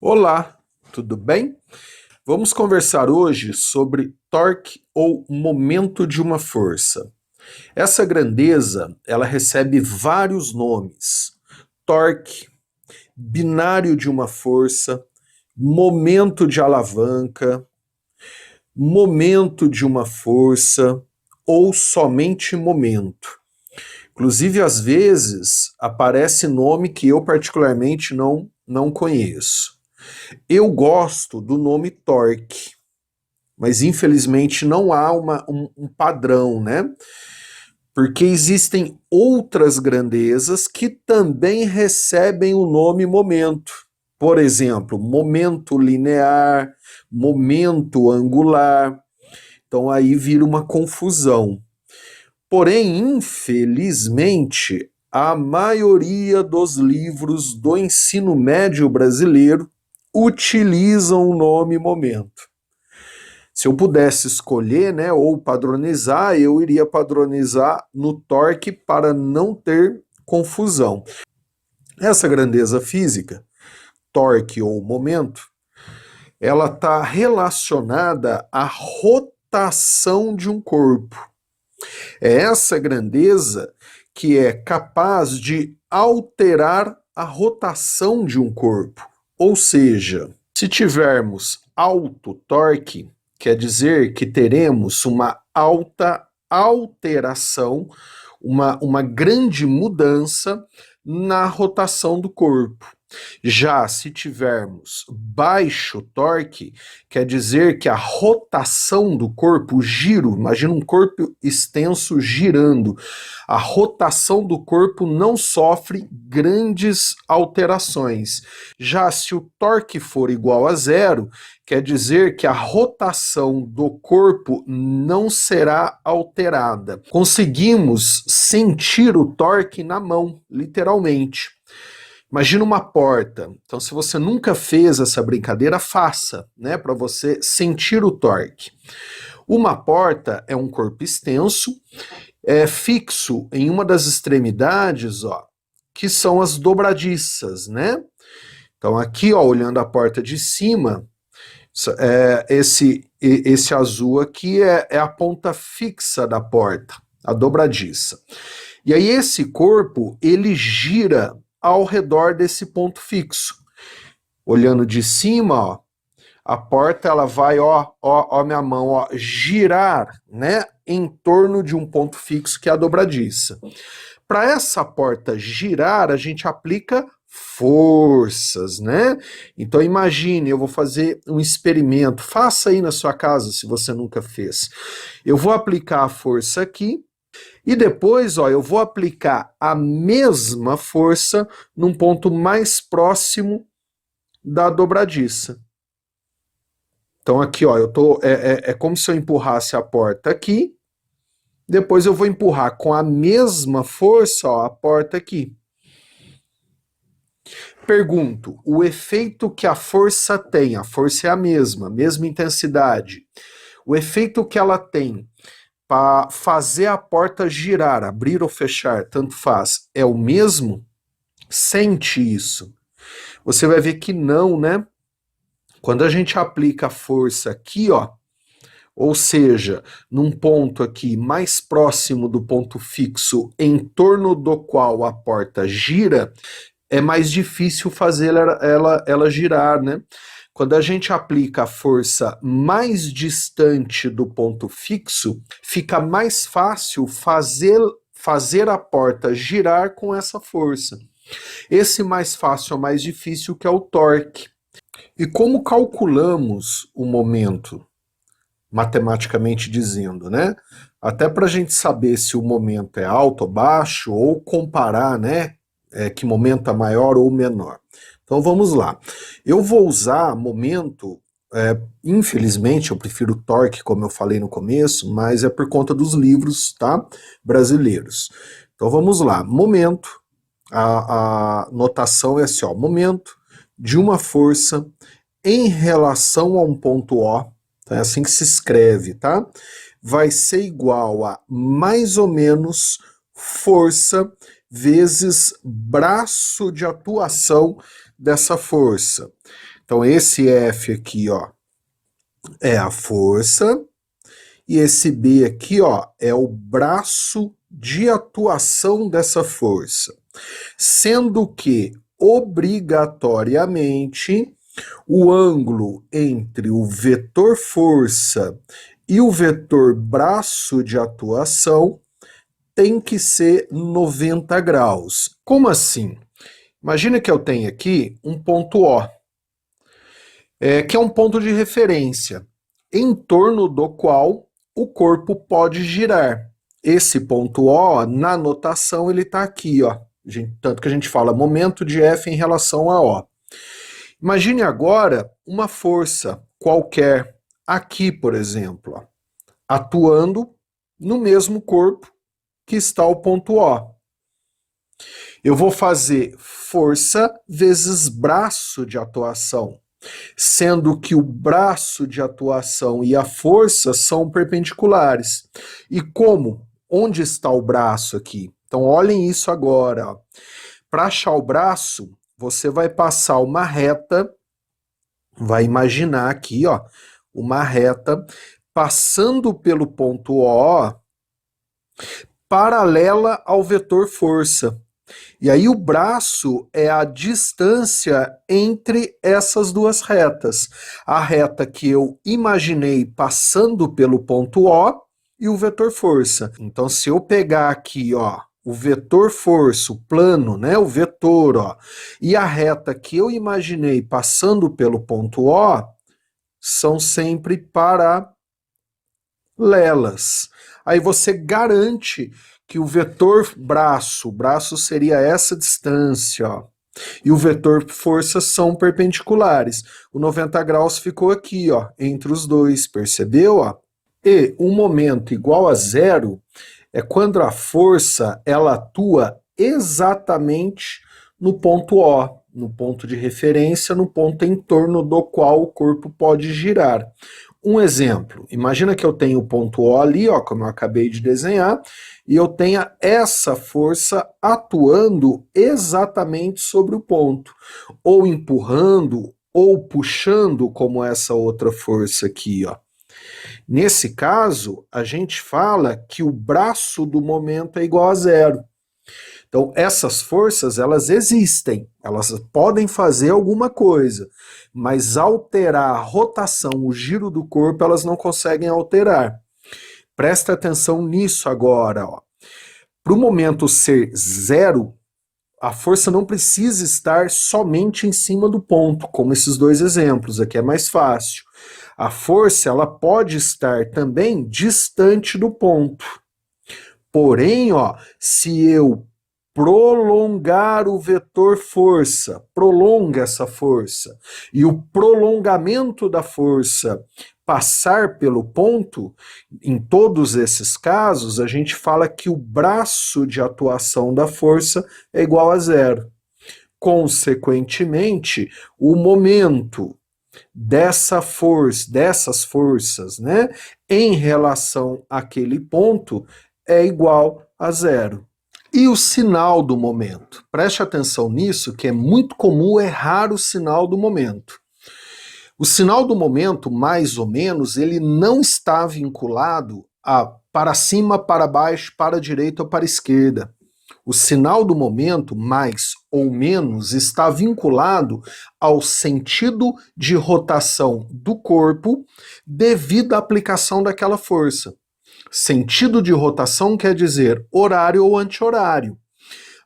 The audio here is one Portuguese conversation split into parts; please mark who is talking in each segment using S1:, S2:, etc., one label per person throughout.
S1: Olá, tudo bem? Vamos conversar hoje sobre torque ou momento de uma força. Essa grandeza, ela recebe vários nomes: torque, binário de uma força, momento de alavanca, momento de uma força ou somente momento. Inclusive, às vezes, aparece nome que eu particularmente não conheço. Eu gosto do nome torque, mas infelizmente não há um padrão, né? Porque existem outras grandezas que também recebem o nome momento. Por exemplo, momento linear, momento angular. Então aí vira uma confusão. Porém, infelizmente, a maioria dos livros do ensino médio brasileiro utilizam o nome momento. Se eu pudesse escolher, né, ou padronizar, eu iria padronizar no torque para não ter confusão. Essa grandeza física, torque ou momento, ela está relacionada à rotação de um corpo. É essa grandeza que é capaz de alterar a rotação de um corpo. Ou seja, se tivermos alto torque, quer dizer que teremos uma alta alteração, uma grande mudança na rotação do corpo. Já se tivermos baixo torque, quer dizer que a rotação do corpo, o giro, imagina um corpo extenso girando, a rotação do corpo não sofre grandes alterações. Já se o torque for igual a zero, quer dizer que a rotação do corpo não será alterada. Conseguimos sentir o torque na mão, literalmente. Imagina uma porta. Então, se você nunca fez essa brincadeira, faça, né, para você sentir o torque. Uma porta é um corpo extenso, fixo em uma das extremidades, ó, que são as dobradiças, né? Então, aqui, ó, olhando a porta de cima, esse azul aqui é a ponta fixa da porta, a dobradiça. E aí esse corpo, ele gira ao redor desse ponto fixo. Olhando de cima, ó, a porta ela vai, ó minha mão, ó, girar, né, em torno de um ponto fixo que é a dobradiça. Para essa porta girar, a gente aplica forças, né? Então imagine, eu vou fazer um experimento, faça aí na sua casa se você nunca fez. Eu vou aplicar a força aqui, e depois, ó, eu vou aplicar a mesma força num ponto mais próximo da dobradiça. Então aqui, ó, é como se eu empurrasse a porta aqui, depois eu vou empurrar com a mesma força, ó, a porta aqui. Pergunto, o efeito que a força tem, a força é a mesma intensidade, o efeito que ela tem para fazer a porta girar, abrir ou fechar, tanto faz, é o mesmo? Sente isso. Você vai ver que não, né? Quando a gente aplica a força aqui, ó, ou seja, num ponto aqui mais próximo do ponto fixo, em torno do qual a porta gira, é mais difícil fazer ela girar, né? Quando a gente aplica a força mais distante do ponto fixo, fica mais fácil fazer a porta girar com essa força. Esse mais fácil ou mais difícil que é o torque. E como calculamos o momento, matematicamente dizendo, né? Até para a gente saber se o momento é alto ou baixo, ou comparar, né? Que momento é maior ou menor. Então vamos lá. Eu vou usar momento, infelizmente eu prefiro torque, como eu falei no começo, mas é por conta dos livros, tá? Brasileiros. Então vamos lá. Momento, a notação é assim, ó, momento de uma força em relação a um ponto O, tá? É assim que se escreve, tá? Vai ser igual a mais ou menos força vezes braço de atuação dessa força. Então, esse F aqui, ó, é a força, e esse B aqui, ó, é o braço de atuação dessa força. Sendo que, obrigatoriamente, o ângulo entre o vetor força e o vetor braço de atuação tem que ser 90 graus. Como assim? Imagina que eu tenho aqui um ponto O, que é um ponto de referência, em torno do qual o corpo pode girar. Esse ponto O, na notação, ele está aqui, ó. Tanto que a gente fala momento de F em relação a O. Imagine agora uma força qualquer, aqui, por exemplo, ó, atuando no mesmo corpo que está o ponto O. Eu vou fazer força vezes braço de atuação, sendo que o braço de atuação e a força são perpendiculares. E como? Onde está o braço aqui? Então, olhem isso agora. Para achar o braço, você vai passar uma reta, vai imaginar aqui, ó, uma reta passando pelo ponto O, paralela ao vetor força. E aí o braço é a distância entre essas duas retas. A reta que eu imaginei passando pelo ponto O e o vetor força. Então, se eu pegar aqui, ó, o vetor força, o plano, né, o vetor, ó, e a reta que eu imaginei passando pelo ponto O, são sempre paralelas. Aí você garante que o vetor braço seria essa distância, ó, e o vetor força são perpendiculares. O 90 graus ficou aqui, ó, entre os dois, percebeu? Ó? E um momento igual a zero é quando a força ela atua exatamente no ponto O, no ponto de referência, no ponto em torno do qual o corpo pode girar. Um exemplo, imagina que eu tenho o ponto O ali, ó, como eu acabei de desenhar, e eu tenha essa força atuando exatamente sobre o ponto, ou empurrando, ou puxando, como essa outra força aqui, ó. Nesse caso, a gente fala que o braço do momento é igual a zero. Então, essas forças, elas existem, elas podem fazer alguma coisa, mas alterar a rotação, o giro do corpo, elas não conseguem alterar. Presta atenção nisso agora. Para o momento ser zero, a força não precisa estar somente em cima do ponto, como esses dois exemplos, aqui é mais fácil. A força, ela pode estar também distante do ponto. Porém, ó, se eu prolongar o vetor força, prolonga essa força, e o prolongamento da força passar pelo ponto, em todos esses casos, a gente fala que o braço de atuação da força é igual a zero. Consequentemente, o momento dessas forças, né, em relação àquele ponto, é igual a zero. E o sinal do momento? Preste atenção nisso, que é muito comum errar o sinal do momento. O sinal do momento, mais ou menos, ele não está vinculado a para cima, para baixo, para a direita ou para a esquerda. O sinal do momento, mais ou menos, está vinculado ao sentido de rotação do corpo devido à aplicação daquela força. Sentido de rotação quer dizer horário ou anti-horário.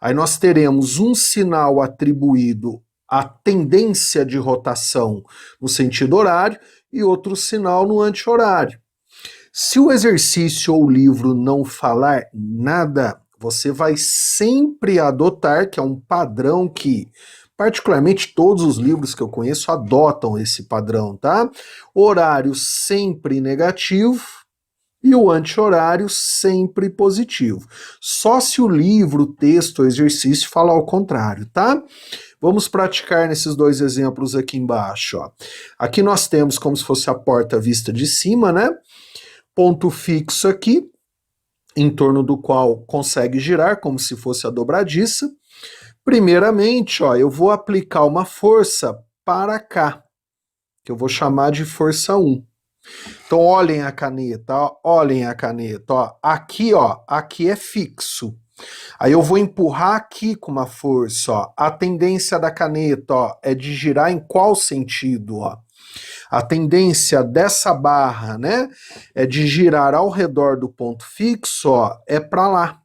S1: Aí nós teremos um sinal atribuído à tendência de rotação no sentido horário e outro sinal no anti-horário. Se o exercício ou o livro não falar nada, você vai sempre adotar, que é um padrão que, particularmente todos os livros que eu conheço adotam esse padrão, tá? Horário sempre negativo e o anti-horário sempre positivo. Só se o livro, o texto, o exercício fala ao contrário, tá? Vamos praticar nesses dois exemplos aqui embaixo, ó. Aqui nós temos como se fosse a porta vista de cima, né? Ponto fixo aqui, em torno do qual consegue girar, como se fosse a dobradiça. Primeiramente, ó, eu vou aplicar uma força para cá. que eu vou chamar de força 1. Então, olhem a caneta, ó, olhem a caneta, ó, aqui é fixo. Aí eu vou empurrar aqui com uma força, ó. A tendência da caneta, ó, é de girar em qual sentido, ó? A tendência dessa barra, né, é de girar ao redor do ponto fixo, ó, é para lá.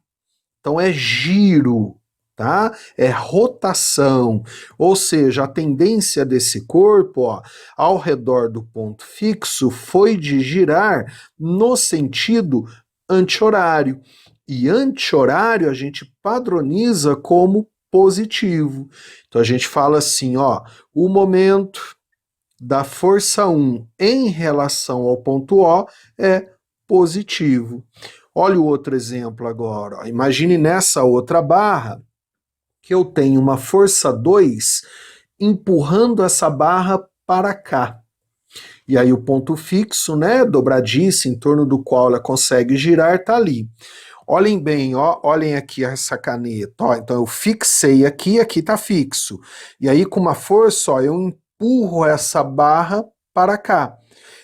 S1: Então é giro, tá? É rotação, ou seja, a tendência desse corpo, ó, ao redor do ponto fixo foi de girar no sentido anti-horário. E anti-horário a gente padroniza como positivo. Então a gente fala assim, ó, o momento da força 1 em relação ao ponto O é positivo. Olha o outro exemplo agora. Ó. Imagine nessa outra barra que eu tenho uma força 2 empurrando essa barra para cá. E aí o ponto fixo, né, dobradiça, em torno do qual ela consegue girar, está ali. Olhem bem, ó, olhem aqui essa caneta. Ó, então eu fixei aqui, aqui está fixo. E aí com uma força, ó, eu empurro essa barra para cá.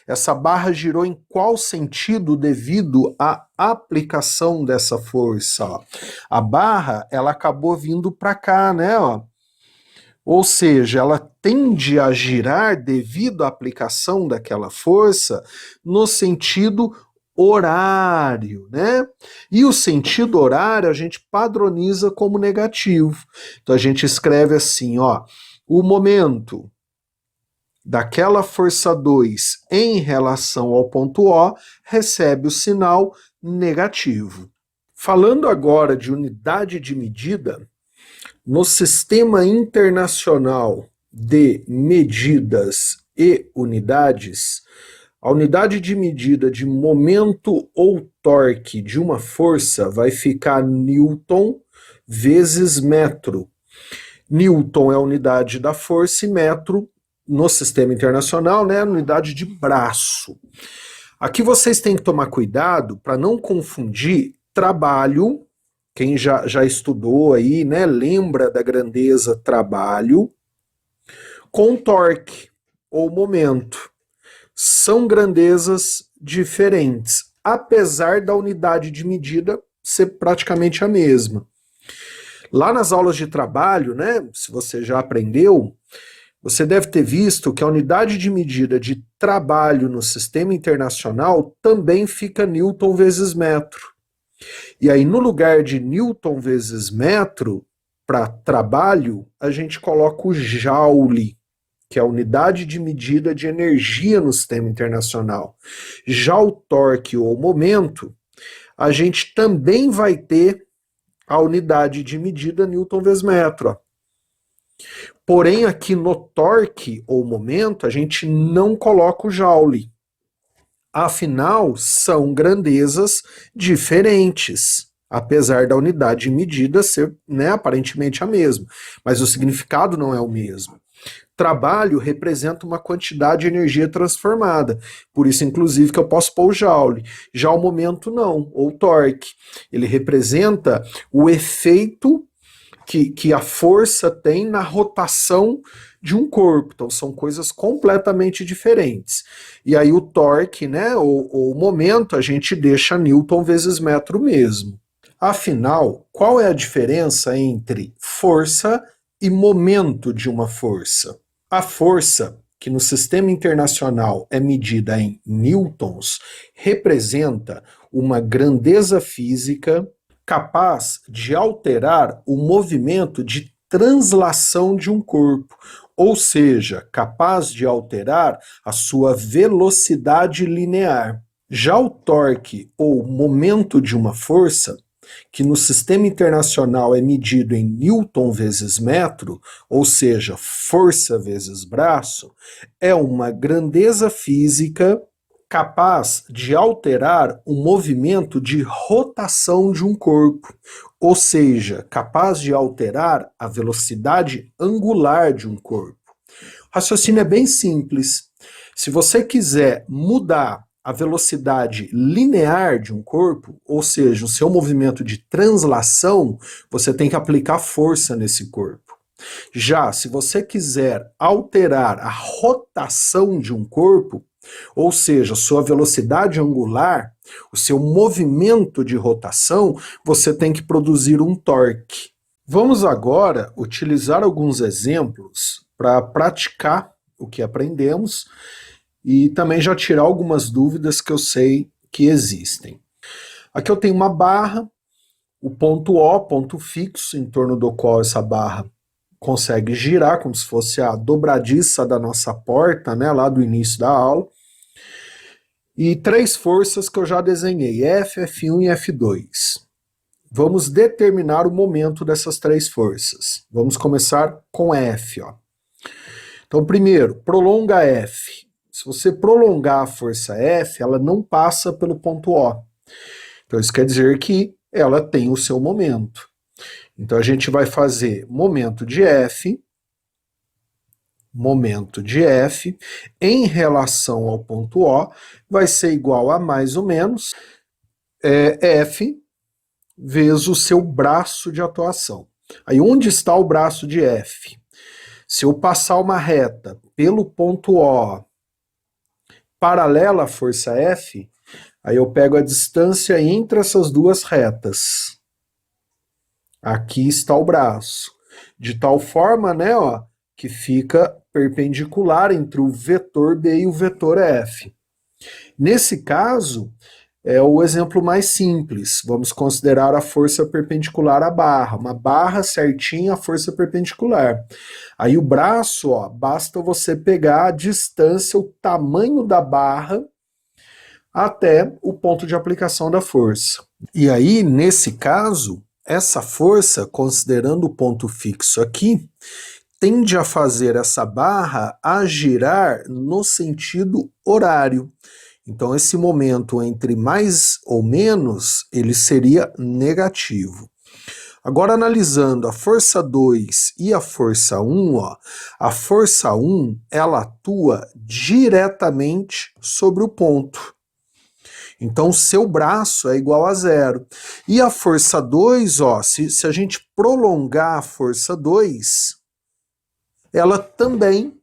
S1: Essa barra girou em qual sentido devido à aplicação dessa força? Ó? A barra, ela acabou vindo para cá, né? Ó? Ou seja, ela tende a girar devido à aplicação daquela força no sentido horário, né? E o sentido horário a gente padroniza como negativo. Então a gente escreve assim, ó, o momento daquela força 2 em relação ao ponto O recebe o sinal negativo. Falando agora de unidade de medida, no Sistema Internacional de Medidas e Unidades, a unidade de medida de momento ou torque de uma força vai ficar Newton vezes metro. Newton é a unidade da força e metro no sistema internacional, né, a unidade de braço. Aqui vocês têm que tomar cuidado para não confundir trabalho, quem já estudou aí, né, lembra da grandeza trabalho, com torque ou momento. São grandezas diferentes, apesar da unidade de medida ser praticamente a mesma. Lá nas aulas de trabalho, né, se você já aprendeu, você deve ter visto que a unidade de medida de trabalho no sistema internacional também fica Newton vezes metro. E aí, no lugar de Newton vezes metro, para trabalho, a gente coloca o Joule, que é a unidade de medida de energia no sistema internacional. Já o torque ou momento, a gente também vai ter a unidade de medida Newton vezes metro. Ó. Porém, aqui no torque ou momento, a gente não coloca o Joule. Afinal, são grandezas diferentes, apesar da unidade de medida ser, né, aparentemente a mesma. Mas o significado não é o mesmo. Trabalho representa uma quantidade de energia transformada. Por isso, inclusive, que eu posso pôr o Joule. Já o momento não, ou torque. Ele representa o efeito que a força tem na rotação de um corpo. Então são coisas completamente diferentes. E aí o torque, né, ou o momento, a gente deixa Newton vezes metro mesmo. Afinal, qual é a diferença entre força e momento de uma força? A força, que no sistema internacional é medida em newtons, representa uma grandeza física capaz de alterar o movimento de translação de um corpo, ou seja, capaz de alterar a sua velocidade linear. Já o torque, ou momento de uma força, que no sistema internacional é medido em newton vezes metro, ou seja, força vezes braço, é uma grandeza física capaz de alterar o movimento de rotação de um corpo, ou seja, capaz de alterar a velocidade angular de um corpo. O raciocínio é bem simples. Se você quiser mudar a velocidade linear de um corpo, ou seja, o seu movimento de translação, você tem que aplicar força nesse corpo. Já se você quiser alterar a rotação de um corpo, ou seja, sua velocidade angular, o seu movimento de rotação, você tem que produzir um torque. Vamos agora utilizar alguns exemplos para praticar o que aprendemos e também já tirar algumas dúvidas que eu sei que existem. Aqui eu tenho uma barra, o ponto O, ponto fixo, em torno do qual essa barra consegue girar, como se fosse a dobradiça da nossa porta, né, lá do início da aula. E três forças que eu já desenhei, F, F1 e F2. Vamos determinar o momento dessas três forças. Vamos começar com F. Ó. Então, primeiro, prolonga F. Se você prolongar a força F, ela não passa pelo ponto O. Então, isso quer dizer que ela tem o seu momento. Então, a gente vai fazer momento de F em relação ao ponto O vai ser igual a mais ou menos F vezes o seu braço de atuação. Aí, onde está o braço de F? Se eu passar uma reta pelo ponto O paralela à força F, aí eu pego a distância entre essas duas retas. Aqui está o braço. De tal forma, né, ó, que fica perpendicular entre o vetor B e o vetor F. Nesse caso, é o exemplo mais simples. Vamos considerar a força perpendicular à barra. Uma barra certinha, a força perpendicular. Aí o braço, ó, basta você pegar a distância, o tamanho da barra até o ponto de aplicação da força. E aí, nesse caso, essa força, considerando o ponto fixo aqui, tende a fazer essa barra a girar no sentido horário. Então, esse momento entre mais ou menos, ele seria negativo. Agora, analisando a força 2 e a força 1, ó, a força 1, ela atua diretamente sobre o ponto. Então, o seu braço é igual a zero. E a força 2, ó, se a gente prolongar a força 2, ela também,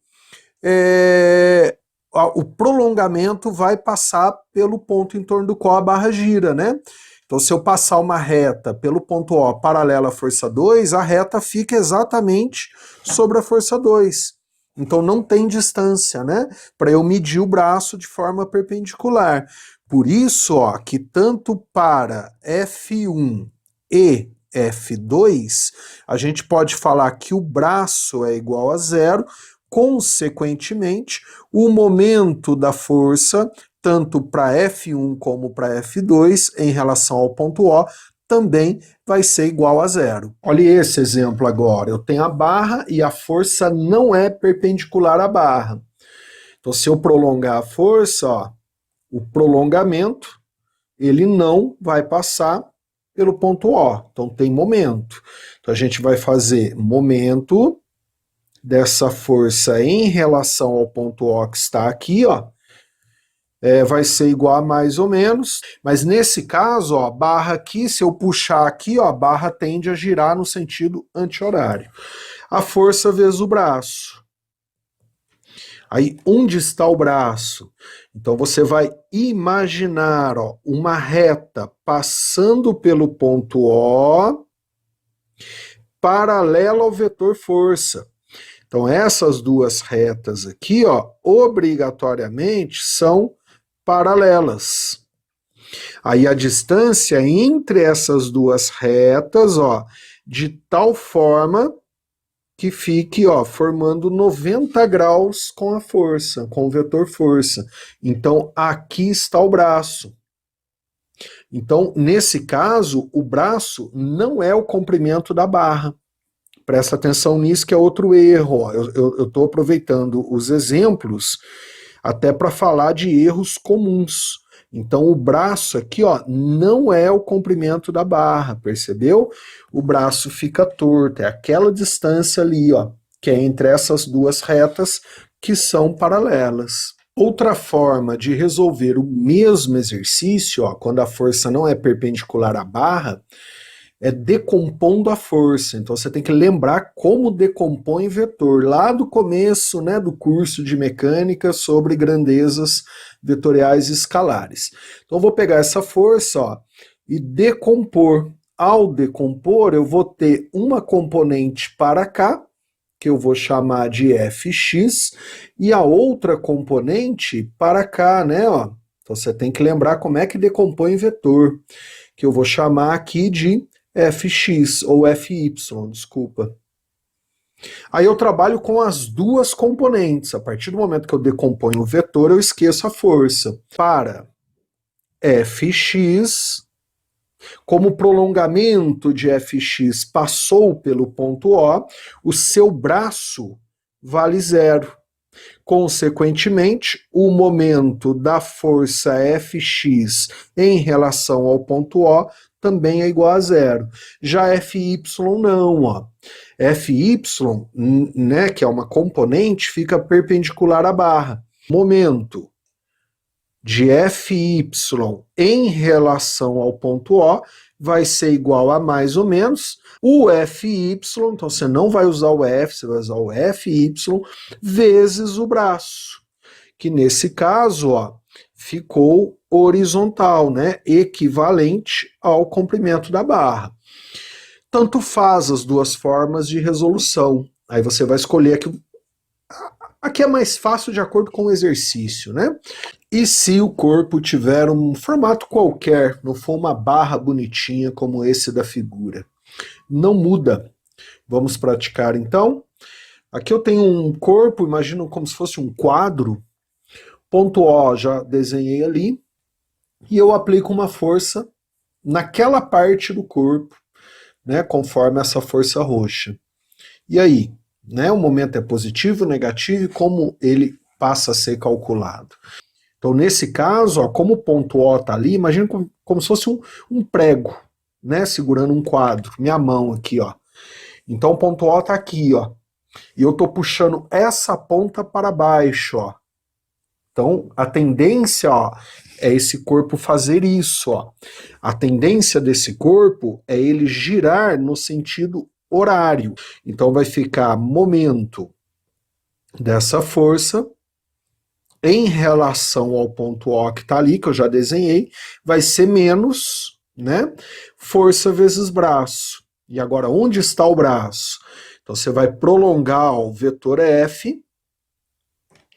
S1: o prolongamento vai passar pelo ponto em torno do qual a barra gira, né? Então, se eu passar uma reta pelo ponto O paralela à força 2, a reta fica exatamente sobre a força 2. Então, não tem distância, né? Para eu medir o braço de forma perpendicular. Por isso, ó, que tanto para F1 e F2, a gente pode falar que o braço é igual a zero, consequentemente, o momento da força, tanto para F1 como para F2, em relação ao ponto O, também vai ser igual a zero. Olha esse exemplo agora, eu tenho a barra e a força não é perpendicular à barra. Então, se eu prolongar a força, ó, o prolongamento, ele não vai passar pelo ponto O, então tem momento. Então a gente vai fazer momento dessa força em relação ao ponto O que está aqui, ó, vai ser igual a mais ou menos, mas nesse caso, ó, a barra aqui, se eu puxar aqui, ó, a barra tende a girar no sentido anti-horário. A força vezes o braço. Aí, onde está o braço? Então, você vai imaginar, ó, uma reta passando pelo ponto O, paralela ao vetor força. Então, essas duas retas aqui, ó, obrigatoriamente são paralelas. Aí, a distância entre essas duas retas, ó, de tal forma que fique, ó, formando 90 graus com a força, com o vetor força. Então, aqui está o braço. Então, nesse caso, o braço não é o comprimento da barra. Presta atenção nisso, que é outro erro. Ó. Eu estou aproveitando os exemplos até para falar de erros comuns. Então, o braço aqui, ó, não é o comprimento da barra, percebeu? O braço fica torto, é aquela distância ali, ó, que é entre essas duas retas que são paralelas. Outra forma de resolver o mesmo exercício, ó, quando a força não é perpendicular à barra, é decompondo a força. Então você tem que lembrar como decompõe vetor, lá do começo, né, do curso de mecânica sobre grandezas vetoriais escalares. Então eu vou pegar essa força, ó, e decompor. Ao decompor, eu vou ter uma componente para cá, que eu vou chamar de Fx, e a outra componente para cá, né, ó. Então você tem que lembrar como é que decompõe vetor, que eu vou chamar aqui de Fx, ou Fy, desculpa. Aí eu trabalho com as duas componentes. A partir do momento que eu decomponho o vetor, eu esqueço a força. Para Fx, como o prolongamento de Fx passou pelo ponto O, o seu braço vale zero. Consequentemente, o momento da força Fx em relação ao ponto O também é igual a zero. Já Fy não, ó. Fy, né, que é uma componente, fica perpendicular à barra. Momento de Fy em relação ao ponto O vai ser igual a mais ou menos o Fy, então você não vai usar o F, você vai usar o Fy vezes o braço, que nesse caso, ó, ficou horizontal, né, equivalente ao comprimento da barra. Tanto faz as duas formas de resolução. Aí você vai escolher aqui é mais fácil de acordo com o exercício, né? E se o corpo tiver um formato qualquer, não for uma barra bonitinha como esse da figura? Não muda. Vamos praticar então? Aqui eu tenho um corpo, imagino como se fosse um quadro. Ponto O já desenhei ali. E eu aplico uma força naquela parte do corpo, né, conforme essa força roxa. E aí? Né, o momento é positivo, negativo e como ele passa a ser calculado. Então, nesse caso, ó, como o ponto O está ali, imagina como se fosse um prego, né, segurando um quadro, minha mão aqui, ó. Então, o ponto O está aqui, ó. E eu estou puxando essa ponta para baixo, ó. Então, a tendência, ó, é esse corpo fazer isso, ó. A tendência desse corpo é ele girar no sentido horário. Então, vai ficar momento dessa força em relação ao ponto O que está ali, que eu já desenhei, vai ser menos, né, força vezes braço. E agora, onde está o braço? Então, você vai prolongar o vetor F,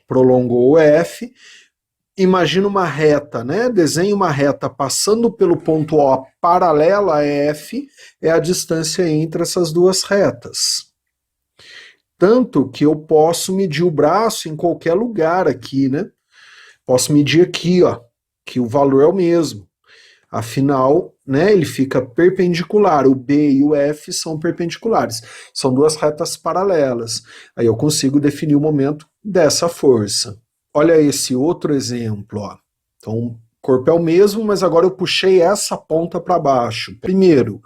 S1: prolongou o F, imagina uma reta, né, desenhe uma reta passando pelo ponto O paralela a F, é a distância entre essas duas retas. Tanto que eu posso medir o braço em qualquer lugar aqui, né? Posso medir aqui, ó, que o valor é o mesmo. Afinal, né, ele fica perpendicular. O B e o F são perpendiculares. São duas retas paralelas. Aí eu consigo definir o momento dessa força. Olha esse outro exemplo, ó. Então, o corpo é o mesmo, mas agora eu puxei essa ponta para baixo. Primeiro,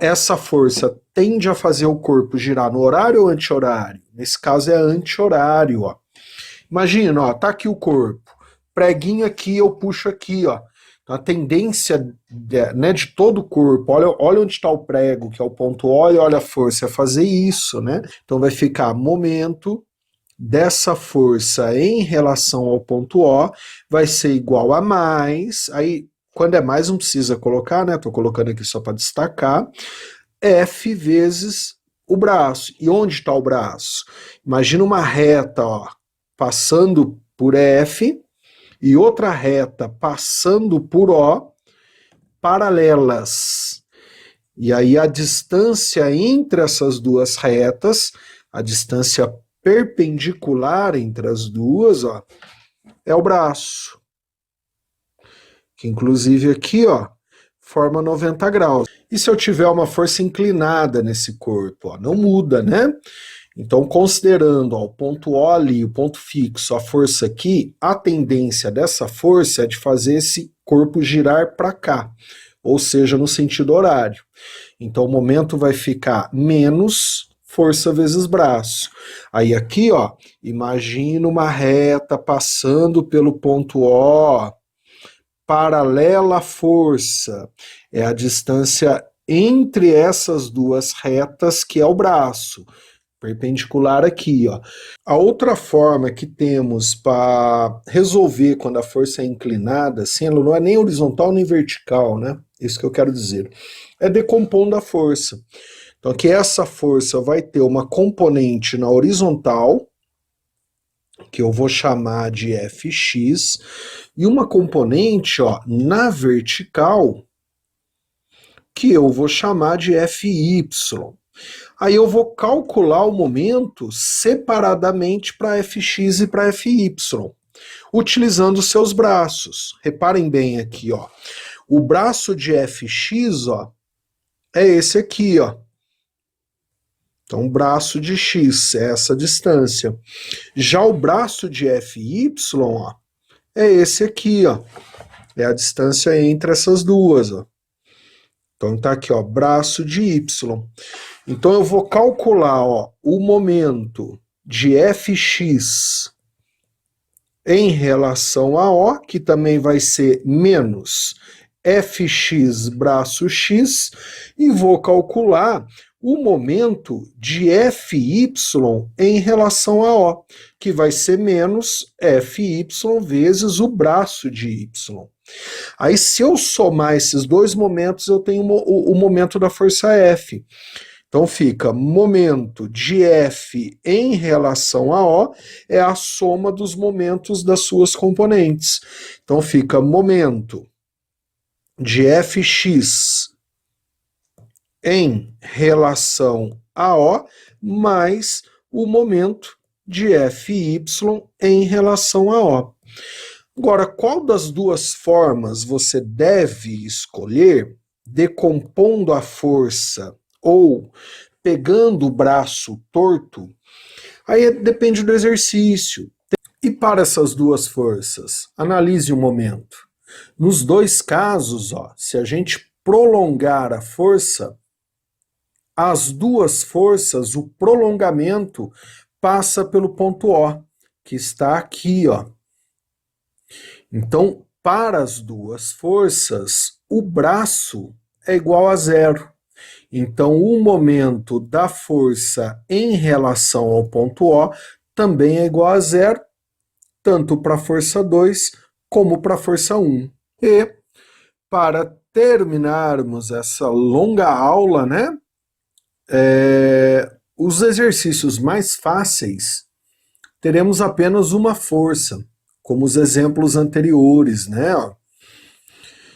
S1: essa força tende a fazer o corpo girar no horário ou anti-horário? Nesse caso é anti-horário, ó. Imagina, ó, tá aqui o corpo, preguinho aqui, eu puxo aqui, ó. A tendência né, de todo o corpo, olha onde está o prego, que é o ponto O, e olha a força, é fazer isso, né? Então vai ficar momento dessa força em relação ao ponto O, vai ser igual a mais, aí quando é mais não precisa colocar, né? Tô colocando aqui só para destacar. F vezes o braço. E onde está o braço? Imagina uma reta, ó, passando por F e outra reta passando por O, paralelas. E aí a distância entre essas duas retas, a distância perpendicular entre as duas, ó, é o braço. Que inclusive aqui, ó, forma 90 graus. E se eu tiver uma força inclinada nesse corpo? Ó, não muda, né? Então, considerando ó, o ponto O ali, o ponto fixo, a força aqui, a tendência dessa força é de fazer esse corpo girar para cá, ou seja, no sentido horário. Então, o momento vai ficar menos força vezes braço. Aí aqui, ó, imagina uma reta passando pelo ponto O, paralela à força, é a distância entre essas duas retas, que é o braço, perpendicular aqui, ó. A outra forma que temos para resolver quando a força é inclinada, assim, ela não é nem horizontal nem vertical, né? Isso que eu quero dizer. É decompondo a força. Então aqui essa força vai ter uma componente na horizontal, que eu vou chamar de Fx, e uma componente, ó, na vertical, que eu vou chamar de Fy. Aí eu vou calcular o momento separadamente para Fx e para Fy, utilizando os seus braços. Reparem bem aqui, ó. O braço de Fx, ó, é esse aqui, ó. Então, o braço de x é essa distância. Já o braço de Fy, ó, é esse aqui, ó. É a distância entre essas duas, ó. Então tá aqui, ó, braço de y. Então eu vou calcular, ó, o momento de Fx em relação a O, que também vai ser menos Fx braço x, e vou calcular o momento de Fy em relação a O, que vai ser menos Fy vezes o braço de y. Aí, se eu somar esses dois momentos, eu tenho o momento da força F. Então fica momento de F em relação a O é a soma dos momentos das suas componentes. Então fica momento de Fx em relação a O mais o momento de Fy em relação a O. Agora, qual das duas formas você deve escolher, decompondo a força ou pegando o braço torto? Aí depende do exercício. E para essas duas forças, analise o momento. Nos dois casos, ó, se a gente prolongar a força, as duas forças, o prolongamento passa pelo ponto O, que está aqui, ó. Então, para as duas forças, o braço é igual a zero. Então, o momento da força em relação ao ponto O também é igual a zero, tanto para a força 2 como para a força 1. E, para terminarmos essa longa aula, né, os exercícios mais fáceis, teremos apenas uma força, como os exemplos anteriores, né?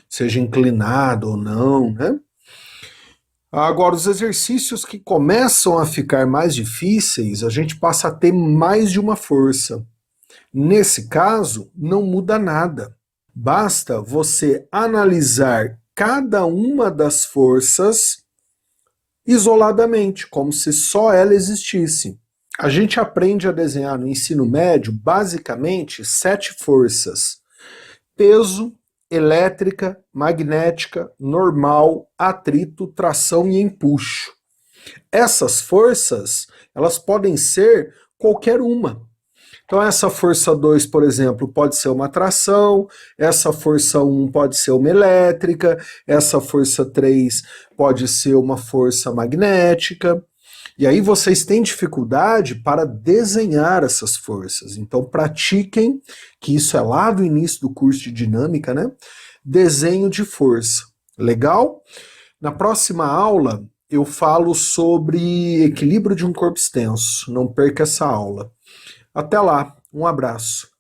S1: Seja inclinado ou não, né? Agora, os exercícios que começam a ficar mais difíceis, a gente passa a ter mais de uma força. Nesse caso, não muda nada. Basta você analisar cada uma das forças isoladamente, como se só ela existisse. A gente aprende a desenhar no ensino médio, basicamente, 7 forças: peso, elétrica, magnética, normal, atrito, tração e empuxo. Essas forças, elas podem ser qualquer uma. Então essa força 2, por exemplo, pode ser uma tração, essa força 1 pode ser uma elétrica, essa força 3 pode ser uma força magnética. E aí vocês têm dificuldade para desenhar essas forças. Então pratiquem, que isso é lá do início do curso de dinâmica, né? Desenho de força. Legal? Na próxima aula eu falo sobre equilíbrio de um corpo extenso. Não perca essa aula. Até lá, um abraço.